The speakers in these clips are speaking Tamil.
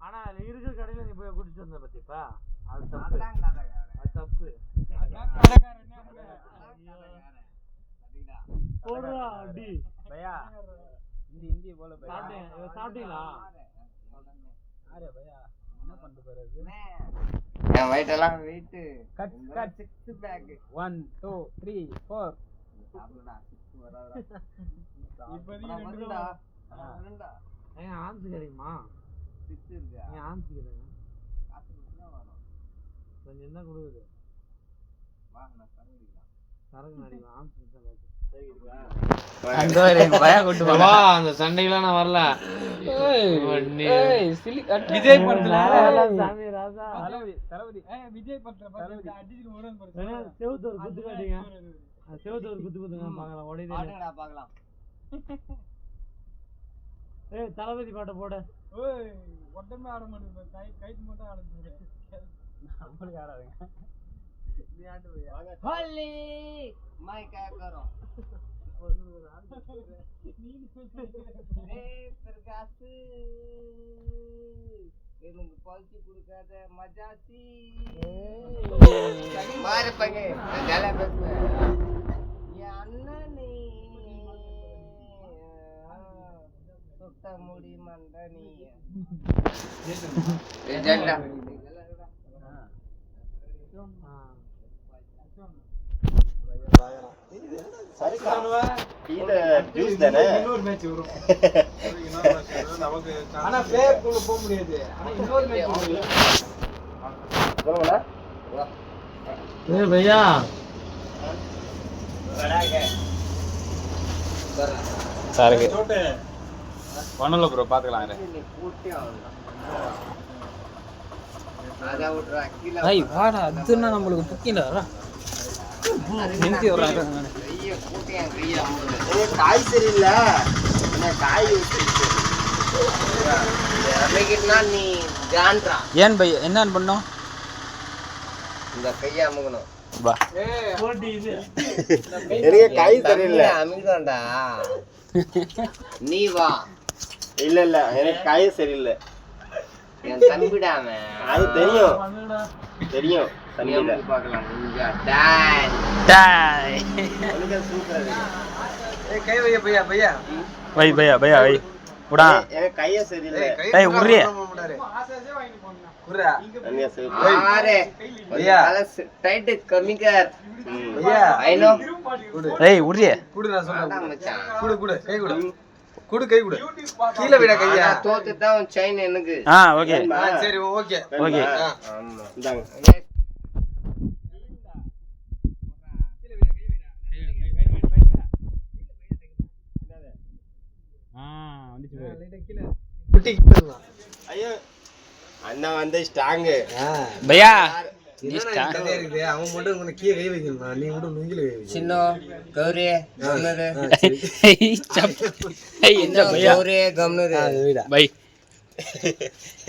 ஆனா இருக்கிற கடையில நீ போய் குடிச்சு வந்த பத்திப்பா அது தப்பு அது தப்பு போடுறா அடி பையா ஹிந்தி போல பையா சாப்பிட்டீங்களா அரே பையா என்ன பண்ணிட்டு போறது என் weight எல்லாம் weight கட் 6 பேக் 1 2 3 4 சாப்பிடுடா 6 வராதடா இப்போ நீ ரெண்டுடா ரெண்டா ஏன் ஆன்ஸ் கிடைக்குமா 6 இருக்கு ஏன் ஆன்ஸ் கிடைக்குமா காசு கொடுத்தா வரும் கொஞ்சம் என்ன கொடுக்குது வா நான் சரக்கு நடிக்கலாம் ஆன்ஸ் கொடுத்தா காசு அந்த பையா கூட்டி வா அந்த சண்டையில நான் வரல ஏய் விஜய் படத்துல சாமி ராஜா தளபதி விஜய் படத்துல அடிச்சு ஓடுன்னு பாருங்க செவுத்து ஒரு குத்து காட்டுங்க செவுத்து ஒரு குத்து குத்துங்க பார்க்கலாம் ஓடிடே பாடுடா பார்க்கலாம் ஏய் தளபதி பாட்ட போடு ஓய் ஒட்டமே ஆட மாட்டேங்குது கைட் மட்டும் ஆடுது நம்மளுக்கு ஆடாதீங்க நீ ஆடு பையா ஹோலி மை காக்கறோ பிரகாசு எனக்கு பல்சி கொடுக்காத மஜாசி மாறு பங்க நல்லா பேசுவேன் என் அண்ணனே சுத்த முடி மண்டனி இது ஜூஸ் தானே இன்னொரு மேட்ச் வரும் நமக்கு ஆனா பேப் குள்ள போக முடியாது ஆனா இன்னொரு மேட்ச் வரும் சொல்லுங்க ஏய் भैया வராங்க சாருக்கு பண்ணல ப்ரோ பாத்துக்கலாம் இரு ராஜா விட்றா கீழ ஐய் வாடா அதுன்னா நம்மளுக்கு புக்கிங்கடா நிந்தி வராங்க கைய கூட்டியா கைய அம்முது காய் சரியில்லை என்ன காய் வச்சிருக்கு அன்னைக்குனா நீ ஜான்றா ஏன் பை என்னன்னு பண்ணோம் இந்த கைய அமுகணும் வா போடி இது எனக்கு காய் சரியில்லை அமுகடா நீ வா இல்ல இல்ல எனக்கு காய் சரியில்லை என் தம்பிடாம அது தெரியும் தனியா பார்க்கலாம் நிஞ்சா டாய் டாய் ஒழுங்கா சூப்பரா ஏய் கை வையா பையா பையா வை பையா பையா வை உடா எனக்கு கைய சரியில்லை ஏய் உர்றியே ஆசையே வாங்கி போறேன் குர்ரா தனியா சரி ஆரே பையா டைட் கம்மி கர் பையா ஐ நோ ஏய் உர்றியே குடு நான் சொல்றேன் மச்சான் குடு கை குடு கை குடு கீழ விட கையா தோத்து தான் செயின் எனக்கு ஓகே சரி ஓகே ஓகே ஆமா இந்தாங்க ஐயோ அண்ணா வந்து ஸ்ட்ராங் பையா அவன் மட்டும் உனக்கு கீழே கை வைக்கணுமா நீ மட்டும் நுங்கில கை வைக்கணும் சின்ன கௌரி கம்னரு கௌரி கம்னரு பை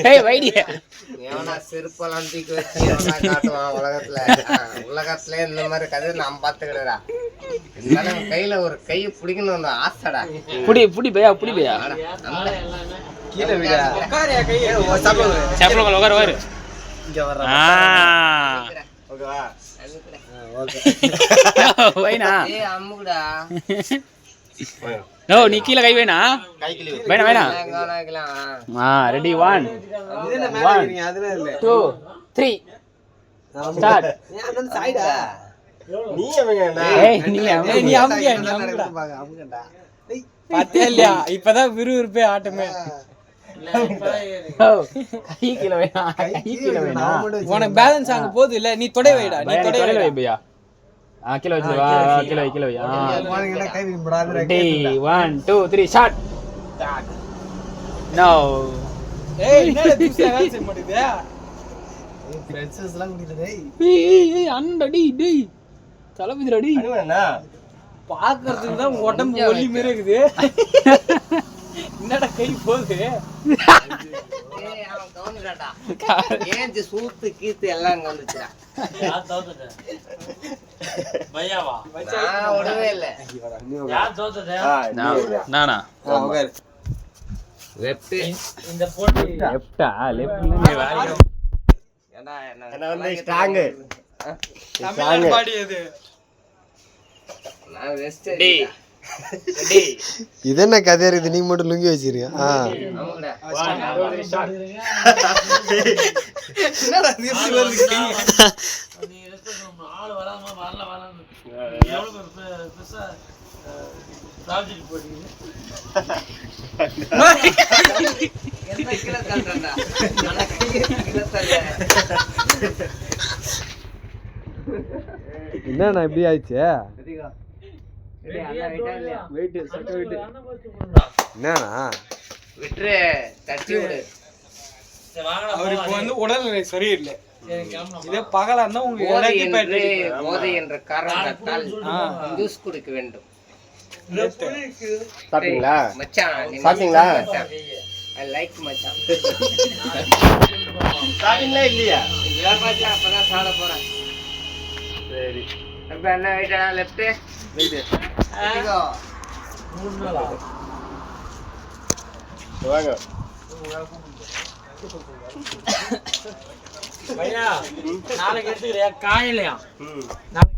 ஏய் வைடி எவனா செருப்பெல்லாம் தூக்கி வச்சு காட்டுவான் உலகத்துல இந்த மாதிரி கதை நான் பார்த்துக்கிறா இருந்தாலும் கையில ஒரு கை பிடிக்கணும் ஆசைடா புடி பையா கீழே விடா உட்காரியா கையை சாப்பிடுங்க உட்காரு இங்க வர ஓகேவா ஓகே வைனா ஏய் அம்முடா நோ நீ கீழ கை வைனா கை கிளி வைனா வேணாம் ரெடி 1 இது என்ன மேல இருக்கீங்க அதுல இல்ல 2 3 ஸ்டார்ட் நீ அந்த சைடா நீ அவங்கடா ஏய் நீ அமுங்க அமுகடா பாத்தே இல்லையா இப்பதான் விறுவிறுப்பே ஆட்டமே கை கீழ வைனா உனக்கு பேலன்ஸ் ஆக போகுது இல்ல நீ தொடை வைடா நீ தொடை வை பையா கீழ வச்சு வா கீழ வை போறீங்கடா கை வைக்க கூடாது ரெடி 1 2 3 ஸ்டார்ட் நோ ஏய் என்ன தூசா வேலை செய்ய மாட்டேங்குது ஃப்ரெண்ட்ஸ் எல்லாம் குடிக்குது ஏய் அண்டடி டேய் தலபிதிரடி அண்ணா பாக்குறதுக்கு தான் உடம்பு ஒல்லி மாதிரி இருக்குது என்னடா கை போகுது ஏய் அவன் கவுந்துடா ஏஞ்சி சூத்து கீத்து எல்லாம் அங்க வந்துச்சுடா நான் விடவே இல்லை. நானா லெஃப்ட் லெஃப்டா லெஃப்ட்ல நீ வேற ஏன்னா என்ன வந்து ஸ்ட்ராங் நான் வெஸ்ட் இது என்ன கதையா இருக்குது நீங்க மட்டும் லுங்கி வச்சிருக்கீங்க என்னண்ணா இப்படி ஆயிடுச்சு என்னண்ணா விட்டுரு தட்டி விடு. அவருக்கு வந்து உடல்நிலை சரியில்லை. இதே பகலா இருந்தா போதை என்ற காரணத்தால் ஜூஸ் குடிக்க வேண்டும். சாப்பிட்டீங்களா மச்சான் நீ சாப்பிட்டீங்களா? மச்சான் ஐ லைக் மச்சான். சாப்பிட்டீங்களா இல்லையா? இல்ல மச்சான் அப்பதான் சாப்பிட போறேன். சரி அப்ப என்ன வெயிட்டா லெஃப்ட் வெயிட் இடிகோ வாங்க நாளைக்கு எடுத்துக்கிறியா காயிலையா? நாளைக்கு